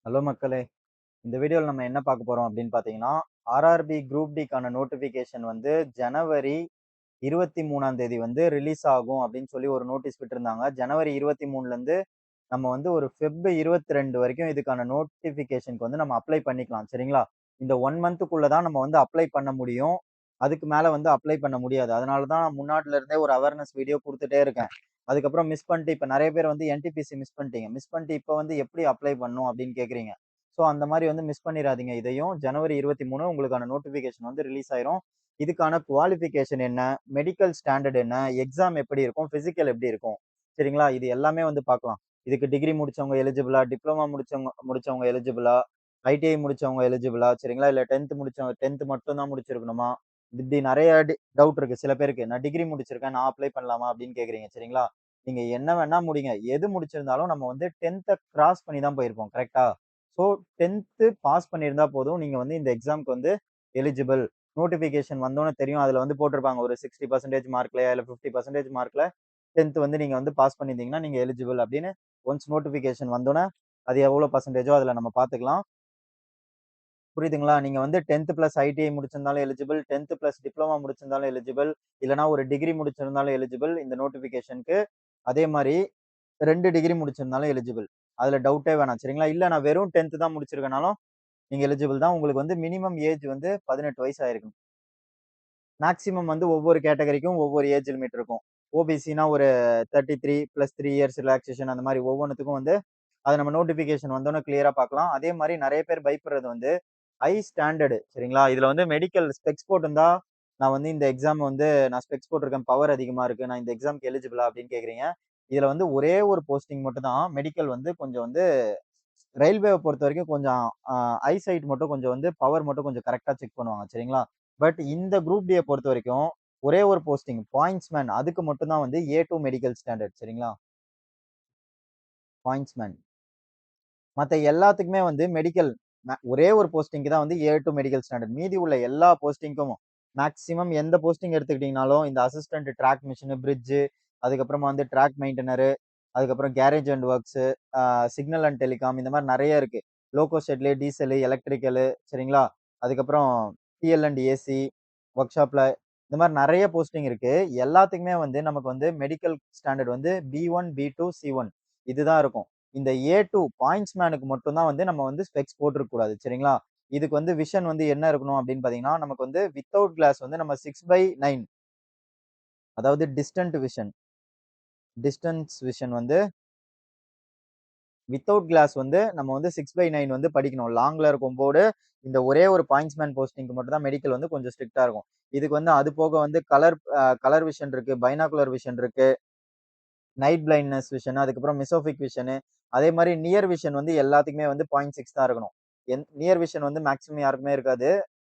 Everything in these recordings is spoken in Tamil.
ஹலோ மக்களே! இந்த வீடியோல நம்ம என்ன பார்க்க போறோம் அப்படின்னு பார்த்தீங்கன்னா, ஆர்ஆர்பி குரூப் டிக்கான நோட்டிஃபிகேஷன் வந்து ஜனவரி 23ஆம் தேதி வந்து ரிலீஸ் ஆகும் அப்படின்னு சொல்லி ஒரு நோட்டீஸ் விட்டிருந்தாங்க. ஜனவரி 23லருந்து நம்ம வந்து ஒரு ஃபெப் 22 வரைக்கும் இதுக்கான நோட்டிஃபிகேஷனுக்கு வந்து நம்ம அப்ளை பண்ணிக்கலாம். சரிங்களா? இந்த 1 மந்த்துக்குள்ள தான் நம்ம வந்து அப்ளை பண்ண முடியும். அதுக்கு மேல வந்து அப்ளை பண்ண முடியாது. அதனால தான் முன்னாடில இருந்தே ஒரு அவேர்னஸ் வீடியோ குடுத்துட்டே இருக்கேன். அதுக்கப்புறம் மிஸ் பண்ணிட்டு இப்ப நெறைய பேர் வந்து என்டிபிசி மிஸ் பண்ணிட்டீங்க. மிஸ் பண்ணிட்டு இப்ப வந்து எப்படி அப்ளை பண்ணணும் அப்படின்னு கேட்கிறீங்க. ஸோ அந்த மாரி வந்து மிஸ் பண்ணிறாதீங்க இதையும். ஜனவரி 23 உங்களுக்கான நோட்டிஃபிகேஷன் வந்து ரிலீஸ் ஆயிரும். இதுக்கான குவாலிஃபிகேஷன் என்ன? மெடிக்கல் ஸ்டாண்டர்ட் என்ன? எக்ஸாம் எப்படி இருக்கும்? பிசிக்கல் எப்படி இருக்கும்? சரிங்களா? இது எல்லாமே வந்து பார்க்கலாம். இதுக்கு டிகிரி முடிச்சவங்க எலிஜிபிளா? டிப்ளோமா முடிச்சவங்க முடிச்சவங்க எலிஜிபிளா? ஐடிஐ முடிச்சவங்க எலிஜிபிளா? சரிங்களா? இல்ல 10த் முடிச்சவங்க 10த் மட்டும் தான் முடிச்சிருக்கணுமா? இப்படி நெறைய டவுட் இருக்கு சில பேருக்கு. நான் டிகிரி முடிச்சிருக்கேன். நான் அப்ளை பண்ணலாமா? அப்படின்னு கேட்கிறீங்க. சரிங்களா? நீங்க என்ன வேணா முடிங்க. எது முடிச்சிருந்தாலும் நம்ம வந்து 10த்த கிராஸ் பண்ணி தான் போயிருப்போம். கரெக்ட்டா? ஸோ 10த் பாஸ் பண்ணியிருந்தா போதும். நீங்க வந்து இந்த எக்ஸாம்க்கு வந்து எலிஜிபிள். நோட்டிஃபிகேஷன் வந்தோனே தெரியும். அதுல வந்து போட்டிருப்பாங்க. ஒரு 60% மார்க்லயா இல்ல 50% மார்க்ல 10த் வந்து நீங்க வந்து பாஸ் பண்ணியிருந்தீங்கன்னா, நீங்க எலிஜிபிள் அப்படின்னு ஒன்ஸ் நோட்டிஃபிகேஷன் வந்தோனே, அது எவ்வளோ பெர்சன்டேஜோ அதுல நம்ம பார்த்துக்கலாம். புரியுதுங்களா? நீங்க வந்து 10த் பிளஸ் ஐடிஐ முடிச்சிருந்தாலும் எலிஜிபிள், 10த் பிளஸ் டிப்ளோமா முடிச்சிருந்தாலும் எலிஜிபிள், இல்லன்னா ஒரு டிகிரி முடிச்சிருந்தாலும் எலிஜிபிள் இந்த நோட்டிஃபிகேஷனுக்கு. அதே மாரி 2 டிகிரி முடிச்சிருந்தாலும் எலிஜிபிள். அதுல டவுட்டே வேணாம். சரிங்களா? இல்ல நான் வெறும் 10த் தான் முடிச்சிருக்கேன்னாலும் நீங்க எலிஜிபிள் தான். உங்களுக்கு வந்து மினிமம் ஏஜ் வந்து 18 வயசு ஆயிருக்கணும். மேக்ஸிமம் வந்து ஒவ்வொரு கேட்டகரிக்கும் ஒவ்வொரு ஏஜ் லிமிட் இருக்கும். ஓபிசினா ஒரு 33 பிளஸ் 3 இயர்ஸ் ரிலாக்சேஷன் அந்த மாரி ஒவ்வொன்னுத்துக்கும் வந்து அத நம்ம நோட்டிஃபிகேஷன் வந்தோனே கிளியரா பார்க்கலாம். அதே மாரி நெறைய பேர் பயப்படுறது வந்து ஹை ஸ்டாண்டர்டு சரிங்களா? இதுல வந்து மெடிக்கல் ஸ்பெக்ஸ் போட்டிருந்தா, நான் வந்து இந்த எக்ஸாம் வந்து நான் ஸ்பெக்ஸ் போட்டிருக்கேன். பவர் அதிகமா இருக்கு. நான் இந்த எக்ஸாம்க்கு எலிஜிபிளா அப்படின்னு கேட்கிறீங்க. இதுல வந்து ஒரே ஒரு போஸ்டிங் மட்டும் தான் மெடிக்கல் வந்து கொஞ்சம் வந்து ரயில்வேவ பொறுத்தவரைக்கும் கொஞ்சம் ஐசைட் மட்டும் கொஞ்சம் வந்து பவர் மட்டும் கொஞ்சம் கரெக்ட்டா செக் பண்ணுவாங்க. சரிங்களா? பட் இந்த குரூப் டிய பொறுத்தவரைக்கும் ஒரே ஒரு போஸ்டிங் பாயிண்ட்ஸ்மேன் அதுக்கு மட்டும் தான் வந்து A2 மெடிக்கல் ஸ்டாண்டர்ட் சரிங்களா? பாயிண்ட்ஸ்மேன். மத்த எல்லாத்துக்குமே வந்து மெடிக்கல் ஒரே ஒரு போஸ்டிங்க்கு தான் வந்து A2 மெடிக்கல் ஸ்டாண்டர்ட். மீதி உள்ள எல்லா போஸ்டிங்க்கும் மேக்ஸிமம் எந்த போஸ்டிங் எடுத்துக்கிட்டீங்கனாலும், இந்த அசிஸ்டன்ட் ட்ராக் மிஷின், பிரிட்ஜ் அதுக்கப்புறமா வந்து ட்ராக் மெயின்டெய்னர், அதுக்கப்புறம் garage and works, signal and telecom இந்த மாரி நெறைய இருக்கு. லோகோ ஷெட்ல டீசல், எலக்ட்ரிக்கல் சரிங்களா? அதுக்கப்புறம் டிஎல் அண்ட் ஏசி, ஒர்க் ஷாப்ல இந்த மாரி நெறைய போஸ்டிங் இருக்கு. எல்லாத்துக்குமே வந்து நமக்கு வந்து மெடிக்கல் ஸ்டாண்டர்ட் வந்து B1, B2, C1 இதுதான் இருக்கும். இந்த A2 பாயிண்ட்ஸ்மேனுக்கு மட்டும் தான் வந்து நம்ம வந்து ஸ்பெக்ஸ் போட்டுருக்க கூடாது. சரிங்களா? இதுக்கு வந்து விஷன் வந்து என்ன இருக்கணும் அப்படின்னு பார்த்தீங்கன்னா, நமக்கு வந்து வித்தவுட் கிளாஸ் வந்து நம்ம 6/9 அதாவது டிஸ்டன்ஸ் விஷன் வந்து வித்தவுட் கிளாஸ் வந்து நம்ம வந்து 6/9 வந்து படிக்கணும். லாங்ல இருக்கும் போர்டு இந்த ஒரே ஒரு பாயிண்ட்ஸ்மேன் போஸ்டிங்க்கு மட்டும் தான் மெடிக்கல் வந்து கொஞ்சம் ஸ்ட்ரிக்ட்டா இருக்கும். இதுக்கு வந்து அது போக வந்து கலர் விஷன் இருக்கு, பைனாகுலர் விஷன் இருக்கு. நைட் பிளைண்ட்னஸ் விஷன், அதுக்கப்புறம் மிசோபிக் விஷனு, அதே மாரி நியர் விஷன் வந்து எல்லாத்துக்குமே வந்து 0.6 தான் இருக்கணும். நியர் விஷன் வந்து மேக்ஸிமம் யாருக்குமே இருக்காது.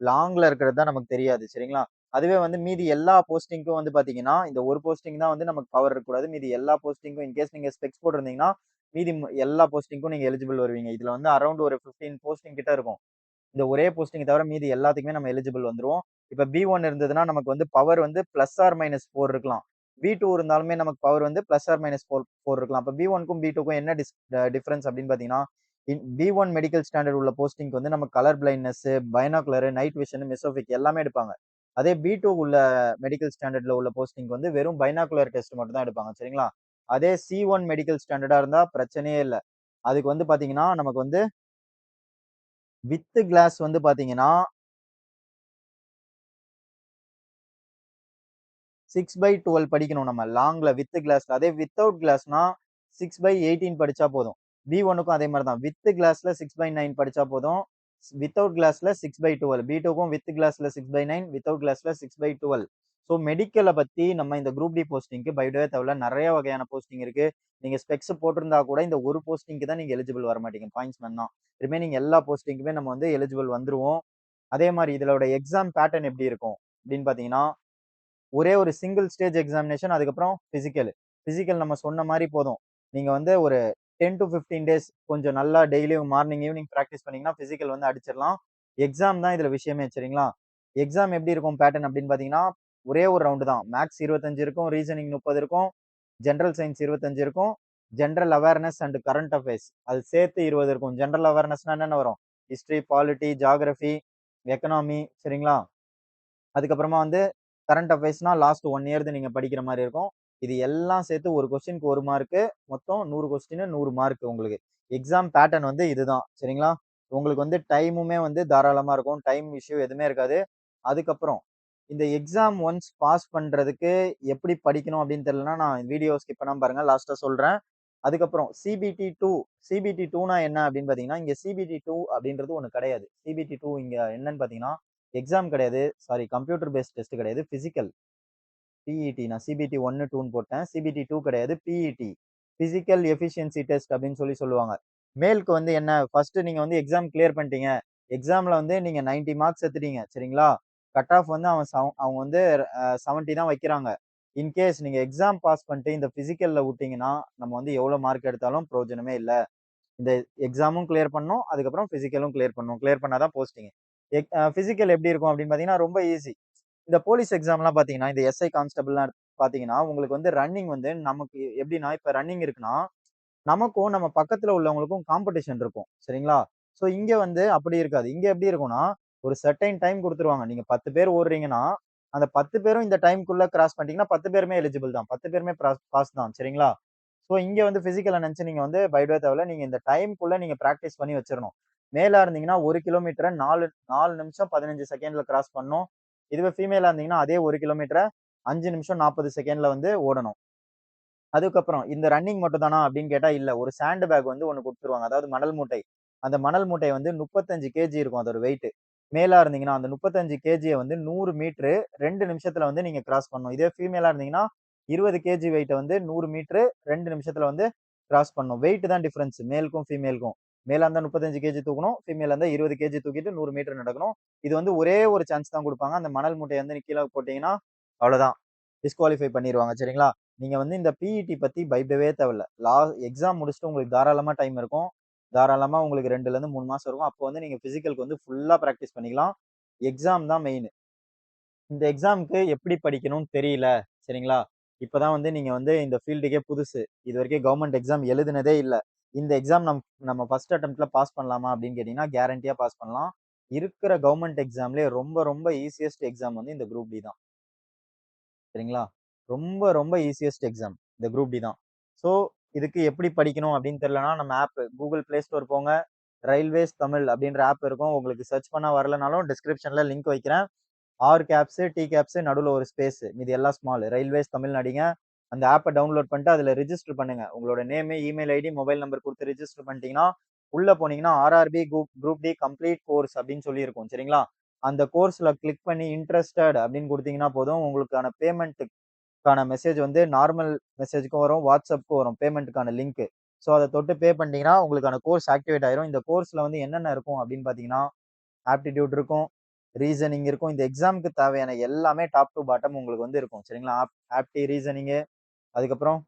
லாங்ல இருக்கிறது தான் நமக்கு தெரியாது. சரிங்களா? அதுவே வந்து மீதி எல்லா போஸ்டிங்க்கும் வந்து பார்த்தீங்கன்னா, இந்த ஒரு போஸ்டிங் தான் வந்து நமக்கு பவர் இருக்கக்கூடாது. மீதி எல்லா போஸ்டிங்க்கும் இன்கேஸ் நீங்க ஸ்பெக்ஸ் போட்டிருந்தீங்கன்னா, மீதி எல்லா போஸ்டிங்க்கும் நீங்க எலிஜிபிள் வருவீங்க. இதுல வந்து அரவுண்ட் ஒரு 15 போஸ்டிங் கிட்ட இருக்கும். இந்த ஒரே போஸ்டிங் தவிர மீதி எல்லாத்துக்குமே நம்ம எலிஜிபிள் வந்துருவோம். இப்ப B1 இருந்ததுன்னா நமக்கு வந்து பவர் வந்து பிளஸ் ஆர் மைனஸ் 4 இருக்கலாம். B2 இருந்தாலுமே நமக்கு பவர் வந்து பிளஸ் ஆர் மைனஸ் 4 இருக்கலாம். அப்ப B1க்கும் B2க்கும் என்ன டிஃபரன்ஸ் அப்படின்னு பார்த்தீங்கன்னா, B1 மெடிக்கல் ஸ்டாண்டர்ட் உள்ள போஸ்டிங்க்கு வந்து நம்ம colour blindness, binocular, night vision, mesopic எல்லாமே எடுப்பாங்க. அதே B2 உள்ள மெடிக்கல் ஸ்டாண்டர்ட்ல உள்ள போஸ்டிங்க்கு வந்து வெறும் பைனாகுலர் டெஸ்ட் மட்டும் தான் எடுப்பாங்க. சரிங்களா? அதே C1 மெடிக்கல் ஸ்டாண்டர்டா இருந்தா பிரச்சனையே இல்ல. அதுக்கு வந்து பார்த்தீங்கன்னா, நமக்கு வந்து வித் கிளாஸ் வந்து பார்த்தீங்கன்னா 6/12 படிக்கணும் நம்ம. லாங்ல வித் கிளாஸ்ல. அதே வித்தவுட் கிளாஸ்னா 6/18 படிச்சா போதும். B1க்கும் அதே மாரி தான். வித் கிளாஸ்ல 6/9 படிச்சா போதும். வித்தவுட் கிளாஸ்ல 6/12. B2க்கும் வித் கிளாஸ்ல 6/9, வித்தவுட் கிளாஸ்ல 6/12. ஸோ மெடிக்கல பத்தி நம்ம இந்த குரூப் டி போஸ்டிங்க்கு பயப்படவே தேவையில்ல. நெறைய வகையான போஸ்டிங் இருக்கு. நீங்க ஸ்பெக்ஸ் போட்டிருந்தா கூட இந்த ஒரு போஸ்டிங்க்கு தான் நீங்க எலிஜிபிள் வர மாட்டீங்க. பாயிண்ட்ஸ்மேன் தான். ரிமைனிங் எல்லா போஸ்டிங்க்குமே நம்ம வந்து எலிஜிபிள் வந்துருவோம். அதே மாரி இதோட எக்ஸாம் பேட்டர்ன் எப்படி இருக்கும்? அப்படின்னு பார்த்தீங்கன்னா ஒரே ஒரு சிங்கிள் ஸ்டேஜ் எக்ஸாமினேஷன் அதுக்கப்புறம் பிசிக்கல். பிசிக்கல் நம்ம சொன்ன மாரி போதும். நீங்க வந்து ஒரு 10 டூ 15 டேஸ் கொஞ்சம் நல்லா டெய்லியும் மார்னிங், ஈவினிங் பிராக்டிஸ் பண்ணீங்கன்னா, பிசிக்கல் வந்து அடிச்சிடலாம். எக்ஸாம் தான் இதுல விஷயமே சரிங்களா? எக்ஸாம் எப்படி இருக்கும் பேட்டர்ன் அப்படின்னு பார்த்தீங்கன்னா, ஒரே ஒரு ரவுண்டு தான். மேத்ஸ் 25 இருக்கும், ரீசனிங் 30 இருக்கும், ஜெனரல் சயன்ஸ் 25 இருக்கும். General awareness and current affairs அது சேர்த்து 20 இருக்கும். ஜென்ரல் அவேர்னஸ்னா என்னென்ன வரும்? ஹிஸ்டரி, பாலிட்டி, ஜியோகிராஃபி, எக்கனாமி, சரிங்களா? அதுக்கப்புறமா வந்து கரண்ட் அஃபேர்ஸ்னா லாஸ்ட் 1 இயர்து நீங்க படிக்கிற மாதிரி இருக்கும். இது எல்லாம் சேர்த்து ஒரு கொஸ்டினுக்கு 1 மார்க்கு, மொத்தம் 100 கொஸ்டின் 100 மார்க் உங்களுக்கு. எக்ஸாம் பேட்டர்ன் வந்து இதுதான், சரிங்களா? உங்களுக்கு வந்து டைமுமே வந்து தாராளமா இருக்கும். டைம் இஷ்யூ எதுவுமே இருக்காது. அதுக்கப்புறம் இந்த எக்ஸாம் ஒன்ஸ் பாஸ் பண்றதுக்கு எப்படி படிக்கணும் அப்படின்னு தெரியலனா நான் வீடியோ ஸ்கிப் பண்ணாம பாருங்க, லாஸ்டா சொல்றேன். அதுக்கப்புறம் சிபிடி 2 சிபிடி 2னா என்ன அப்படின்னு பாத்தீங்கன்னா, இங்க சிபிடி 2 அப்படின்றது ஒண்ணு கிடையாது. சிபிடி 2 இங்க என்னன்னு பாத்தீங்கன்னா, எக்ஸாம் கிடையாது. சாரி, கம்ப்யூட்டர் பேஸ்ட் டெஸ்ட் கிடையாது. Physical PET. நான் சிபிடி 1, 2ன்னு போட்டேன். சிபிடி 2 கிடையாது. பிஇடி. பிசிக்கல் எஃபிஷியன்சி டெஸ்ட் அப்படின்னு சொல்லுவாங்க. மேலுக்கு வந்து என்ன, ஃபர்ஸ்ட் நீங்க வந்து எக்ஸாம் கிளியர் பண்ணிட்டீங்க. எக்ஸாம்ல வந்து நீங்க 90 மார்க்ஸ் எடுத்துட்டீங்க, சரிங்களா? கட் ஆஃப் வந்து அவங்க வந்து 70 தான் வைக்கிறாங்க. இன்கேஸ் நீங்க எக்ஸாம் பாஸ் பண்ணிட்டு இந்த பிசிக்கல்ல விட்டீங்கன்னா, நம்ம வந்து எவ்வளவு மார்க் எடுத்தாலும் பிரயோஜனமே இல்ல. இந்த எக்ஸாமும் கிளியர் பண்ணணும். அதுக்கப்புறம் பிசிக்கலும் கிளியர் பண்ணணும். கிளியர் பண்ணாதான் போஸ்டிங். பிசிக்கல் எப்படி இருக்கும் அப்படின்னு பாத்தீங்கன்னா, ரொம்ப ஈஸி. இந்த போலீஸ் எக்ஸாம்லாம் பாத்தீங்கன்னா, இந்த எஸ்ஐ கான்ஸ்டபிள்லாம் பாத்தீங்கன்னா, உங்களுக்கு வந்து ரன்னிங் வந்து நமக்கு எப்படின்னா, இப்ப ரன்னிங் இருக்குன்னா, நமக்கும் நம்ம பக்கத்துல உள்ளவங்களுக்கும் காம்படிஷன் இருக்கும். சரிங்களா? சோ இங்க வந்து அப்படி இருக்காது. இங்க எப்படி இருக்கும்னா, ஒரு செர்டைன் டைம் குடுத்துருவாங்க. நீங்க 10 பேர் ஓடுறீங்கன்னா, அந்த 10 பேரும் இந்த டைம்க்குள்ள கிராஸ் பண்ணிட்டீங்கன்னா 10 பேருமே எலிஜிபிள் தான். 10 பேருமே பாஸ் தான். சரிங்களா? சோ இங்க வந்து பிசிக்கல நெனச்சு நீங்க வந்து பயப்படவே தேவையில்ல. நீங்க இந்த டைம்க்குள்ள நீங்க பிராக்டிஸ் பண்ணி வச்சிரணும். மேலா இருந்தீங்கன்னா 1 கிலோமீட்டர 4 நிமிஷம் 15 செகண்ட்ல கிராஸ் பண்ணணும். இதுவே ஃபீமேலா இருந்தீங்கன்னா அதே 1 கிலோமீட்டர 5 நிமிஷம் 40 செகண்ட்ல வந்து ஓடணும். அதுக்கப்புறம் இந்த ரன்னிங் மட்டும் தானா அப்படின்னு கேட்டா இல்ல. ஒரு சாண்ட் பேக் வந்து ஒண்ணு குடுத்துருவாங்க. அதாவது மணல் மூட்டை. அந்த மணல் மூட்டை வந்து 35 கேஜி இருக்கும் அதோட வெயிட். மேலா இருந்தீங்கன்னா அந்த 35 கேஜிய வந்து 100 மீட்டரு 2 நிமிஷத்துல வந்து நீங்க கிராஸ் பண்ணணும். இதே ஃபீமேலா இருந்தீங்கன்னா 20 கேஜி வெயிட்ட வந்து 100 மீட்டரு 2 நிமிஷத்துல வந்து கிராஸ் பண்ணணும். வெயிட் தான் டிஃபரன்ஸ் மேலுக்கும் ஃபீமேலுக்கும். மேலா இருந்தா 35 கேஜி தூக்கணும். ஃபீமேலா இருந்தா 20 கேஜி தூக்கிட்டு 100 மீட்டர் நடக்கணும். இது வந்து ஒரே ஒரு சான்ஸ் தான் குடுப்பாங்க. அந்த மணல் மூட்டைய வந்து கீழ போட்டீங்கன்னா அவ்வளவுதான். டிஸ்குவாலிஃபை பண்ணிருவாங்க. சரிங்களா? நீங்க வந்து இந்த பிஇடி பத்தி பயப்படவே தேவையில்ல. எக்ஸாம் முடிச்சுட்டு உங்களுக்கு தாராளமா டைம் இருக்கும். தாராளமா உங்களுக்கு 2ல இருந்து 3 மாசம் இருக்கும். அப்போ வந்து நீங்க பிசிக்கலுக்கு வந்து ஃபுல்லா பிராக்டிஸ் பண்ணிக்கலாம். எக்ஸாம் தான் மெயின். இந்த எக்ஸாம்க்கு எப்படி படிக்கணும்னு தெரியல. சரிங்களா? இப்பதான் வந்து நீங்க வந்து இந்த ஃபீல்டுக்கே புதுசு. இதுவரைக்கும் கவர்ன்மென்ட் எக்ஸாம் எழுதுனதே இல்ல. இந்த எக்ஸாம் நம்ம ஃபர்ஸ்ட் அட்டெம்ப்ட்ல பாஸ் பண்ணலாமா அப்படின்னு கேட்டீங்கன்னா, கேரண்டியா பாஸ் பண்ணலாம். இருக்கிற கவர்ன்மென்ட் எக்ஸாம்லயே ரொம்ப ரொம்ப ஈசியஸ்ட் எக்ஸாம் வந்து இந்த குரூப் டி தான். சரிங்களா? ரொம்ப, ரொம்ப ஈசியஸ்ட் எக்ஸாம். இந்த குரூப் டி தான். ஸோ, இதுக்கு எப்படி படிக்கணும் அப்படின்னு தெரியலனா, நம்ம ஆப் Google Play Store போங்க. ரயில்வேஸ் தமிழ் அப்படின்ற ஆப் இருக்கும். உங்களுக்கு சர்ச் பண்ணா வரலனாலும் டிஸ்கிரிப்ஷன்ல லிங்க் வைக்கிறேன். ஆர் கேப்ஸ், டி கேப்ஸ் நடுவுல ஒரு ஸ்பேஸ். மீதி எல்லாம் ஸ்மால். ரயில்வேஸ் தமிழ்னு அடிங்க. அந்த ஆப்ப டவுன்லோட் பண்ணிட்டு அதுல ரிஜிஸ்டர் பண்ணுங்க. உங்களோட name, email ID, mobile number குடுத்து ரிஜிஸ்டர் பண்ணிட்டீங்கன்னா, உள்ள போனீங்கன்னா RRB group D complete course அப்படின்னு சொல்லி இருக்கும். சரிங்களா? அந்த கோர்ஸ்ல கிளிக் பண்ணி இன்ட்ரஸ்டட் அப்படின்னு குடுத்தீங்கன்னா போதும். உங்களுக்கான பேமெண்ட்க்கான மெசேஜ் வந்து நார்மல் மெசேஜ்க்கும் வரும். வாட்ஸ்அப்க்கும் வரும். பேமெண்ட்க்கான லிங்க். சோ அத தொட்டு பே பண்ணிட்டீங்கன்னா, உங்களுக்கான கோர்ஸ் ஆக்டிவேட் ஆயிரும். இந்த கோர்ஸ்ல வந்து என்னென்ன இருக்கும் அப்படின்னு பார்த்தீங்கன்னா, ஆப்டிட்யூட் இருக்கும். ரீசனிங் இருக்கும். இந்த எக்ஸாம்க்கு தேவையான எல்லாமே டாப் டூ பாட்டம் உங்களுக்கு வந்து இருக்கும். சரிங்களா? ஆப்டி, ரீசனிங்கு, அதுக்கப்புறம்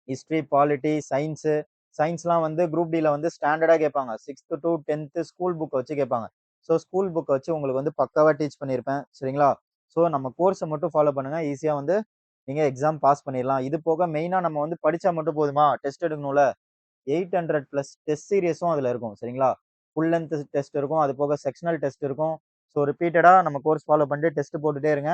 ஹிஸ்டரி, பாலிட்டி, சயின்ஸு. சயின்ஸ்லாம் வந்து குரூப் டில வந்து ஸ்டாண்டர்டா கேட்பாங்க. 6த் டூ 10த் ஸ்கூல் புக்க வச்சு கேட்பாங்க. ஸோ ஸ்கூல் புக்க வச்சு உங்களுக்கு வந்து பக்காவா டீச் பண்ணியிருப்பேன். சரிங்களா? ஸோ நம்ம கோர்ஸ மட்டும் ஃபாலோ பண்ணுங்க. ஈஸியா வந்து நீங்க எக்ஸாம் பாஸ் பண்ணிடலாம். இது போக மெயினா நம்ம வந்து படிச்சா மட்டும் போதுமா? டெஸ்ட் எடுக்கணும்ல. 800 பிளஸ் டெஸ்ட் சீரியஸும் அதுல இருக்கும். சரிங்களா? ஃபுல் லென்த் டெஸ்ட் இருக்கும். அது போக செக்ஷனல் டெஸ்ட் இருக்கும். ஸோ ரிப்பீட்டடா நம்ம கோர்ஸ் ஃபாலோ பண்ணிட்டு டெஸ்ட் போட்டுட்டே இருங்க.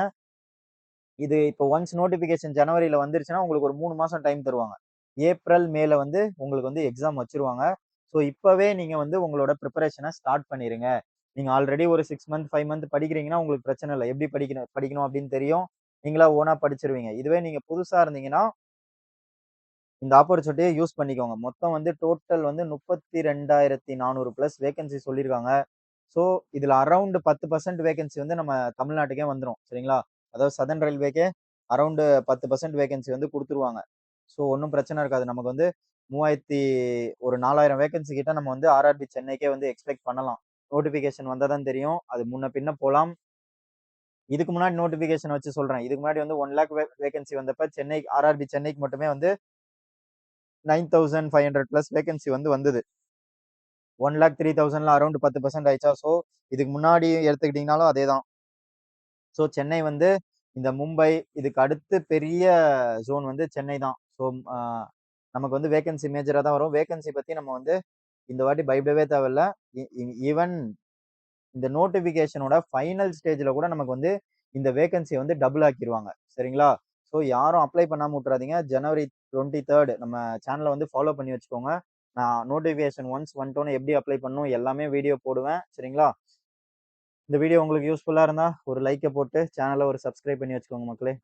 இது இப்போ ஒன்ஸ் நோட்டிஃபிகேஷன் ஜனவரில வந்துருச்சுன்னா, உங்களுக்கு ஒரு 3 மாசம் டைம் தருவாங்க. ஏப்ரல், மேல வந்து உங்களுக்கு வந்து எக்ஸாம் வச்சுருவாங்க. ஸோ இப்பவே நீங்க வந்து உங்களோட பிரிப்பரேஷன ஸ்டார்ட் பண்ணிருங்க. நீங்க ஆல்ரெடி ஒரு 6 மந்த், 5 மந்த் படிக்கிறீங்கன்னா, உங்களுக்கு பிரச்சனை இல்ல. எப்படி படிக்கணும் அப்படின்னு தெரியும். நீங்களா ஓனா படிச்சுருவீங்க. இதுவே நீங்க புதுசா இருந்தீங்கன்னா, இந்த ஆப்பர்ச்சுனிட்டிய யூஸ் பண்ணிக்கோங்க. மொத்தம் வந்து டோட்டல் வந்து 32,400 பிளஸ் வேக்கன்சி சொல்லியிருக்காங்க. ஸோ, இதுல அரவுண்ட் 10% வேக்கன்சி வந்து நம்ம தமிழ்நாட்டுக்கே வந்துரும். சரிங்களா? அதாவது சதர்ன் ரயில்வேக்கே அரவுண்ட் 10% வேக்கன்சி வந்து குடுத்துருவாங்க. ஸோ, ஒண்ணும் பிரச்சனை இருக்காது. நமக்கு வந்து 4,000 வேக்கன்சி கிட்ட நம்ம வந்து ஆர்ஆர்பி சென்னைக்கே வந்து எக்ஸ்பெக்ட் பண்ணலாம். நோட்டிஃபிகேஷன் வந்தா தான் தெரியும். அது முன்ன பின்ன போலாம். இதுக்கு முன்னாடி நோட்டிஃபிகேஷன் வச்சு சொல்றேன். இதுக்கு முன்னாடி வந்து 1,00,000 வேக்கன்சி வந்தப்ப சென்னை ஆர்ஆர்பி சென்னைக்கு மட்டுமே வந்து 9,500 பிளஸ் வேக்கன்சி வந்து வந்தது. 1,00,000 3,000ல அரவுண்ட் 10% ஆயிடுச்சா? ஸோ, இதுக்கு முன்னாடி எடுத்துக்கிட்டீங்கனாலும் அதேதான். ஸோ, சென்னை வந்து இந்த மும்பை இதுக்கு அடுத்து பெரிய ஜோன் வந்து சென்னை தான். ஸோ, அ நமக்கு வந்து வேகன்சி மேஜரா தான் வரும். வேகன்சி பத்தி நம்ம வந்து இந்த வாட்டி பயப்படவே தேவையில்ல. ஈவன் இந்த நோட்டிபிகேஷனோட ஃபைனல் ஸ்டேஜ்ல கூட நமக்கு வந்து இந்த வேகன்சியை வந்து டபுள் ஆக்கிடுவாங்க. சரிங்களா? ஸோ யாரும் அப்ளை பண்ணாம விட்டுறாதீங்க. ஜனவரி 23 நம்ம சேனலை வந்து ஃபாலோ பண்ணி வச்சுக்கோங்க. நான் நோட்டிபிகேஷன் ஒன்ஸ் வந்துட்டோன்னு எப்படி அப்ளை பண்ணணும் எல்லாமே வீடியோ போடுவேன். சரிங்களா? இந்த வீடியோ உங்களுக்கு யூஸ்ஃபுல்லா இருந்தா ஒரு லைக்கை போட்டு சேனலை ஒரு சப்ஸ்கிரைப் பண்ணி வச்சுக்கோங்க மக்களே.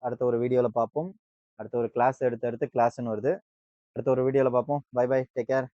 அடுத்த ஒரு வீடியோல பார்ப்போம். அடுத்த ஒரு கிளாஸ் அடுத்து கிளாஸ்ன்னு வருது. அடுத்த ஒரு வீடியோல பார்ப்போம். Bye bye. Take care.